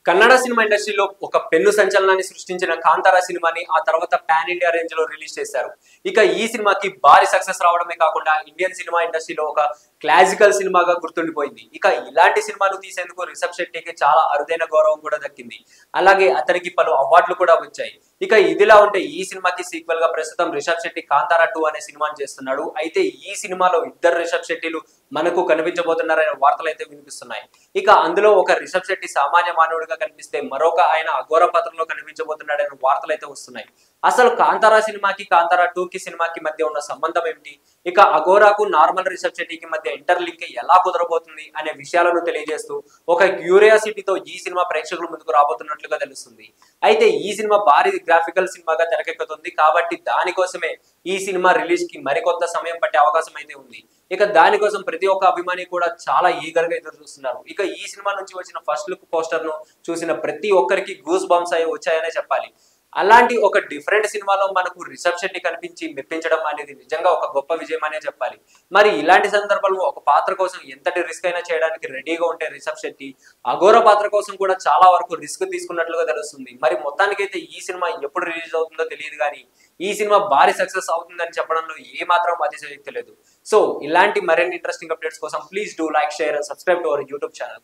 Kannada cinema ఇండస్ట్రీలో ఒక పెను సంచలనాన్ని సృష్టించిన కాంతారా సినిమాని ఆ తర్వాత పాన్ ఇండియా రేంజ్ లో రిలీజ్ చేశారు. ఇక ఈ సినిమాకి భారీ సక్సెస్ రావడమే కాకుండా ఇండియన్ సినిమా ఇండస్ట్రీలో ఒక క్లాసికల్ సినిమాగా గుర్తుండిపోయింది. ఇక ఇలాంటి సినిమాలు తీసేందుకు రిషబ్ శెట్టికి చాలా అరుదైన గౌరవం కూడా దక్కింది. అలాగే అతనికి పలు అవార్డులు కూడా వచ్చాయి. ఇక ఇదిలా ఉంటే ఈ సినిమాకి సీక్వెల్ గా ప్రస్తుతం రిషబ్ శెట్టి కాంతారా 2 అనే సినిమాని చేస్తున్నాడు. అయితే ఈ సినిమాలో ఇద్దరు రిషబ్ శెట్టిలు మనకు కనిపించబోతున్నారనే వార్తలు అయితే వినిపిస్తున్నాయి. ఇక అందులో ఒక రిషబ్ శెట్టి సామాన్య మానవుడిగా కనిపిస్తే మరొక ఆయన అఘోర పాత్రలో కనిపించబోతున్నాడనే వార్తలు అయితే వస్తున్నాయి. అసలు కాంతారా సినిమాకి కాంతారా 2 కి సినిమాకి మధ్య ఉన్న సంబంధం ఏమిటి, ఇక అఘోరాకు నార్మల్ రిషబ్ శెట్టికి మధ్య ఇంటర్ లింక్ ఎలా కుదరబోతుంది అనే విషయాలను తెలియజేస్తూ ఒక క్యూరియాసిటీతో ఈ సినిమా ప్రేక్షకుల ముందుకు రాబోతున్నట్లుగా తెలుస్తుంది. అయితే ఈ సినిమా భారీ గ్రాఫికల్ సినిమాగా తెరకెక్కుతుంది కాబట్టి దానికోసమే ఈ సినిమా రిలీజ్ కి మరికొంత సమయం పట్టే అవకాశం అయితే ఉంది. ఇక దానికోసం ప్రతి ఒక్క అభిమాని కూడా చాలా ఈగర్ గా ఎదురు చూస్తున్నారు. ఇక ఈ సినిమా నుంచి వచ్చిన ఫస్ట్ లుక్ పోస్టర్ ను చూసిన ప్రతి ఒక్కరికి గూస్ బంప్స్ అయి వచ్చాయనే చెప్పాలి. అలాంటి ఒక డిఫరెంట్ సినిమాలో మనకు రిషబ్ శెట్టి కనిపించి మెప్పించడం అనేది నిజంగా ఒక గొప్ప విజయం అనే చెప్పాలి. మరి ఇలాంటి సందర్భంలో ఒక పాత్ర కోసం ఎంతటి రిస్క్ అయినా చేయడానికి రెడీగా ఉంటే రిషబ్ శెట్టి అఘోర పాత్ర కోసం కూడా చాలా వరకు రిస్క్ తీసుకున్నట్లుగా తెలుస్తుంది. మరి మొత్తానికైతే ఈ సినిమా ఎప్పుడు రిలీజ్ అవుతుందో తెలియదు కానీ ఈ సినిమా భారీ సక్సెస్ అవుతుందని చెప్పడంలో ఏ మాత్రం అతిశయోక్తి లేదు. సో ఇలాంటి మరిన్ని ఇంట్రెస్టింగ్ అప్డేట్స్ కోసం please do like, share and subscribe to our YouTube channel.